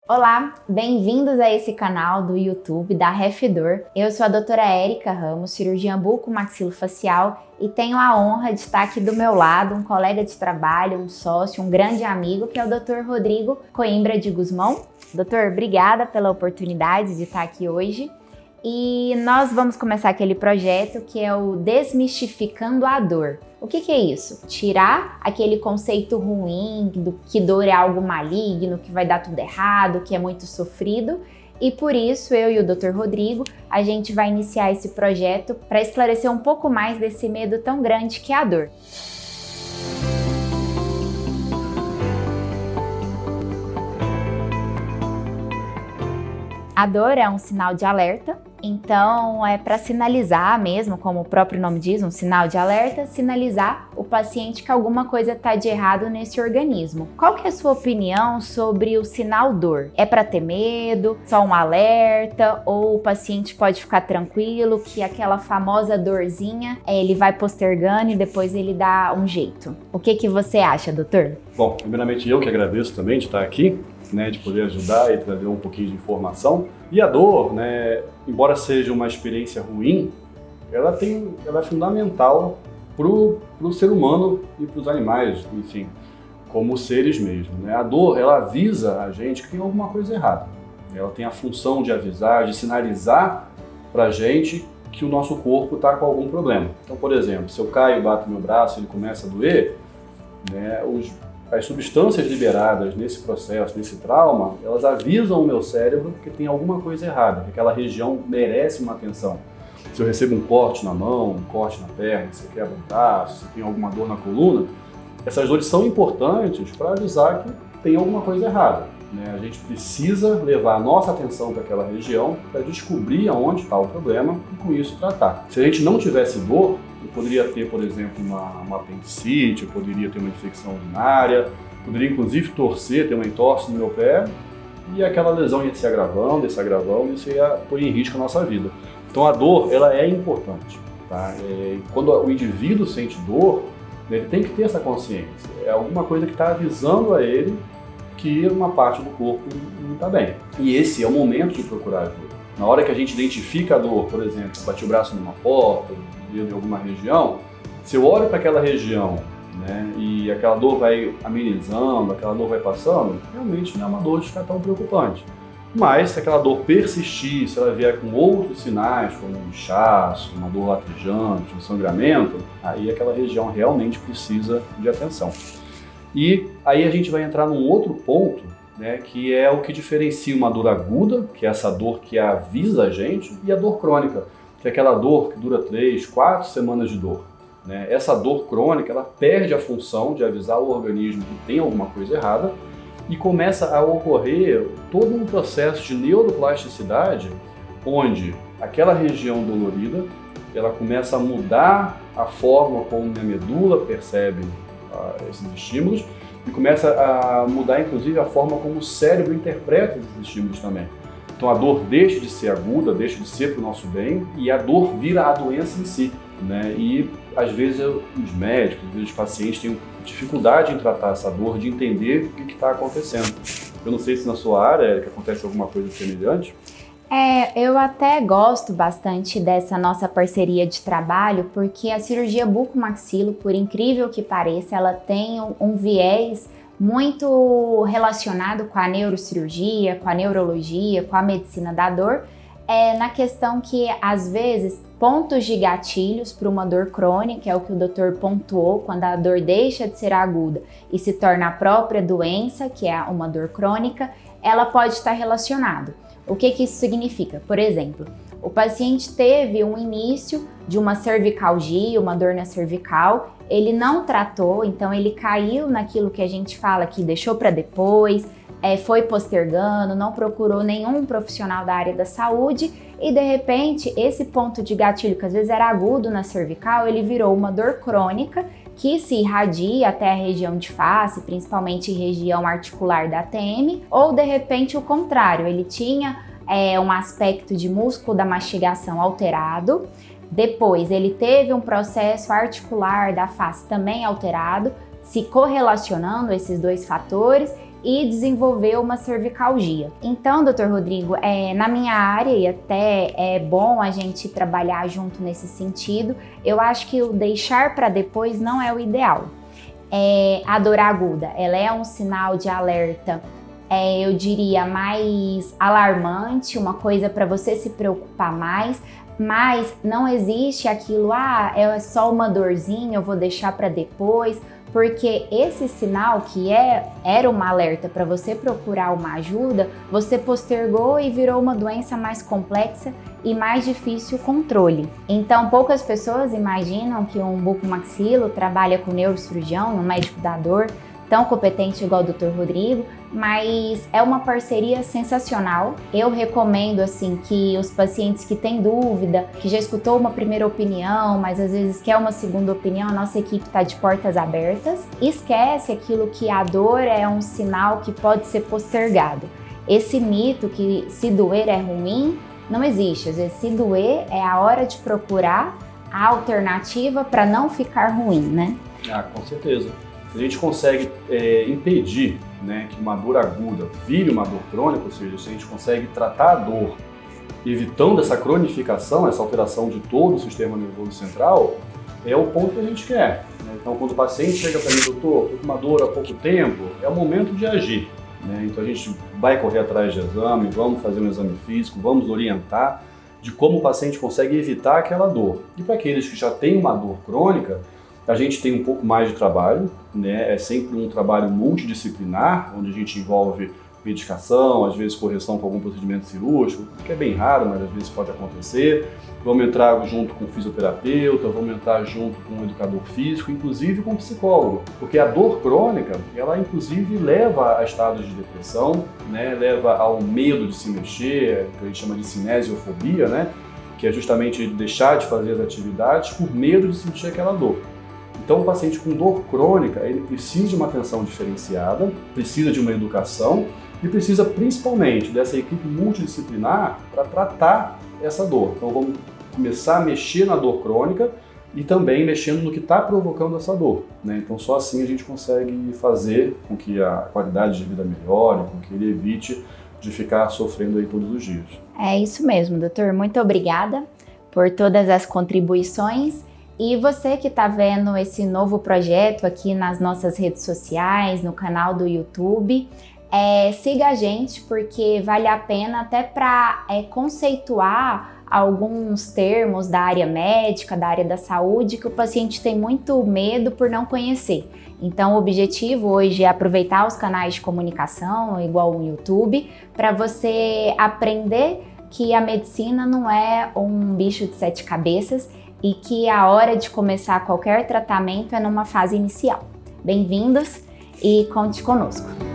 Olá, bem-vindos a esse canal do YouTube da RefDor. Eu sou a doutora Érica Ramos, cirurgiã bucomaxilofacial, e tenho a honra de estar aqui do meu lado um colega de trabalho, um sócio, um grande amigo, que é o Dr. Rodrigo Coimbra de Guzmão. Doutor, obrigada pela oportunidade de estar aqui hoje. E nós vamos começar aquele projeto que é o Desmistificando a Dor. O que é isso? Tirar aquele conceito ruim do que dor é algo maligno, que vai dar tudo errado, que é muito sofrido. E por isso, eu e o Dr. Rodrigo, a gente vai iniciar esse projeto para esclarecer um pouco mais desse medo tão grande que é a dor. A dor é um sinal de alerta, então é para sinalizar mesmo, como o próprio nome diz, um sinal de alerta, sinalizar o paciente que alguma coisa está de errado nesse organismo. Qual que é a sua opinião sobre o sinal dor? É para ter medo, só um alerta, ou o paciente pode ficar tranquilo que aquela famosa dorzinha ele vai postergando e depois ele dá um jeito? O que você acha, doutor? Bom, primeiramente eu que agradeço também de estar aqui, de poder ajudar e trazer um pouquinho de informação. E a dor, embora seja uma experiência ruim, ela é fundamental para o ser humano e para os animais, enfim, como seres mesmo. A dor, ela avisa a gente que tem alguma coisa errada. Ela tem a função de avisar, de sinalizar para a gente que o nosso corpo está com algum problema. Então, por exemplo, se eu caio e bato meu braço e ele começa a doer, as substâncias liberadas nesse processo, nesse trauma, elas avisam o meu cérebro que tem alguma coisa errada, que aquela região merece uma atenção. Se eu recebo um corte na mão, um corte na perna, se eu quebro um braço, se tem alguma dor na coluna, essas dores são importantes para avisar que tem alguma coisa errada. A gente precisa levar a nossa atenção para aquela região para descobrir aonde está o problema e com isso tratar. Se a gente não tivesse dor, eu poderia ter, por exemplo, uma apendicite, eu poderia ter uma infecção urinária, poderia inclusive torcer, ter uma entorse no meu pé e aquela lesão ia se agravando, e isso ia pôr em risco a nossa vida. Então a dor, ela é importante. Tá? Quando o indivíduo sente dor, ele tem que ter essa consciência. É alguma coisa que está avisando a ele que uma parte do corpo não está bem. E esse é o momento de procurar ajuda. Na hora que a gente identifica a dor, por exemplo, bati o braço numa porta, em alguma região, se eu olho para aquela região e aquela dor vai amenizando, aquela dor vai passando, realmente não é uma dor de ficar tão preocupante. Mas se aquela dor persistir, se ela vier com outros sinais, como um inchaço, uma dor latejante, um sangramento, aí aquela região realmente precisa de atenção. E aí a gente vai entrar num outro ponto, que é o que diferencia uma dor aguda, que é essa dor que avisa a gente, e a dor crônica, que é aquela dor que dura 3, 4 semanas de dor. Essa dor crônica, ela perde a função de avisar o organismo que tem alguma coisa errada e começa a ocorrer todo um processo de neuroplasticidade, onde aquela região dolorida, ela começa a mudar a forma como minha medula percebe esses estímulos e começa a mudar, inclusive, a forma como o cérebro interpreta esses estímulos também. Então a dor deixa de ser aguda, deixa de ser para o nosso bem e a dor vira a doença em si. E às vezes os médicos, às vezes os pacientes têm dificuldade em tratar essa dor, de entender o que está acontecendo. Eu não sei se na sua área, Érica, acontece alguma coisa semelhante. Eu até gosto bastante dessa nossa parceria de trabalho, porque a cirurgia bucomaxilo, por incrível que pareça, ela tem um viés muito relacionado com a neurocirurgia, com a neurologia, com a medicina da dor, na questão que, às vezes, pontos de gatilhos para uma dor crônica, é o que o doutor pontuou, quando a dor deixa de ser aguda e se torna a própria doença, que é uma dor crônica, ela pode estar relacionada. O que isso significa? Por exemplo, o paciente teve um início de uma cervicalgia, uma dor na cervical, ele não tratou, então ele caiu naquilo que a gente fala que deixou para depois, foi postergando, não procurou nenhum profissional da área da saúde e de repente esse ponto de gatilho que às vezes era agudo na cervical, ele virou uma dor crônica que se irradia até a região de face, principalmente região articular da ATM, ou de repente o contrário, ele tinha um aspecto de músculo da mastigação alterado, depois ele teve um processo articular da face também alterado, se correlacionando esses dois fatores, e desenvolveu uma cervicalgia. Então, Dr. Rodrigo, na minha área, e até é bom a gente trabalhar junto nesse sentido, eu acho que o deixar para depois não é o ideal. A dor aguda, ela é um sinal de alerta, eu diria, mais alarmante, uma coisa para você se preocupar mais, mas não existe aquilo, é só uma dorzinha, eu vou deixar para depois, porque esse sinal que era uma alerta para você procurar uma ajuda, você postergou e virou uma doença mais complexa e mais difícil o controle. Então, poucas pessoas imaginam que um bucomaxilo trabalha com neurocirurgião, um médico da dor, tão competente igual o Dr. Rodrigo, mas é uma parceria sensacional. Eu recomendo assim que os pacientes que têm dúvida, que já escutou uma primeira opinião, mas às vezes quer uma segunda opinião, a nossa equipe está de portas abertas. Esquece aquilo que a dor é um sinal que pode ser postergado. Esse mito que se doer é ruim, não existe. Às vezes se doer é a hora de procurar a alternativa para não ficar ruim, né? Com certeza. Se a gente consegue impedir, né, que uma dor aguda vire uma dor crônica, ou seja, se a gente consegue tratar a dor evitando essa cronificação, essa alteração de todo o sistema nervoso central, é o ponto que a gente quer. Né? Então, quando o paciente chega para mim, doutor, estou com uma dor há pouco tempo, é o momento de agir. Né? Então, a gente vai correr atrás de exame, vamos fazer um exame físico, vamos orientar de como o paciente consegue evitar aquela dor. E para aqueles que já têm uma dor crônica, a gente tem um pouco mais de trabalho, né? É sempre um trabalho multidisciplinar, onde a gente envolve medicação, às vezes correção com algum procedimento cirúrgico, que é bem raro, mas às vezes pode acontecer. Vamos entrar junto com o fisioterapeuta, vamos entrar junto com o educador físico, inclusive com o psicólogo, porque a dor crônica, ela inclusive leva a estados de depressão, né? Leva ao medo de se mexer, que a gente chama de cinesiofobia, né? Que é justamente deixar de fazer as atividades por medo de sentir aquela dor. Então, o paciente com dor crônica, ele precisa de uma atenção diferenciada, precisa de uma educação e precisa principalmente dessa equipe multidisciplinar para tratar essa dor. Então, vamos começar a mexer na dor crônica e também mexendo no que está provocando essa dor. Né? Então, só assim a gente consegue fazer com que a qualidade de vida melhore, com que ele evite de ficar sofrendo aí todos os dias. É isso mesmo, doutor. Muito obrigada por todas as contribuições. E você que está vendo esse novo projeto aqui nas nossas redes sociais, no canal do YouTube, siga a gente, porque vale a pena até para conceituar alguns termos da área médica, da área da saúde, que o paciente tem muito medo por não conhecer. Então, o objetivo hoje é aproveitar os canais de comunicação, igual o YouTube, para você aprender que a medicina não é um bicho de 7 cabeças, e que a hora de começar qualquer tratamento é numa fase inicial. Bem-vindos e conte conosco!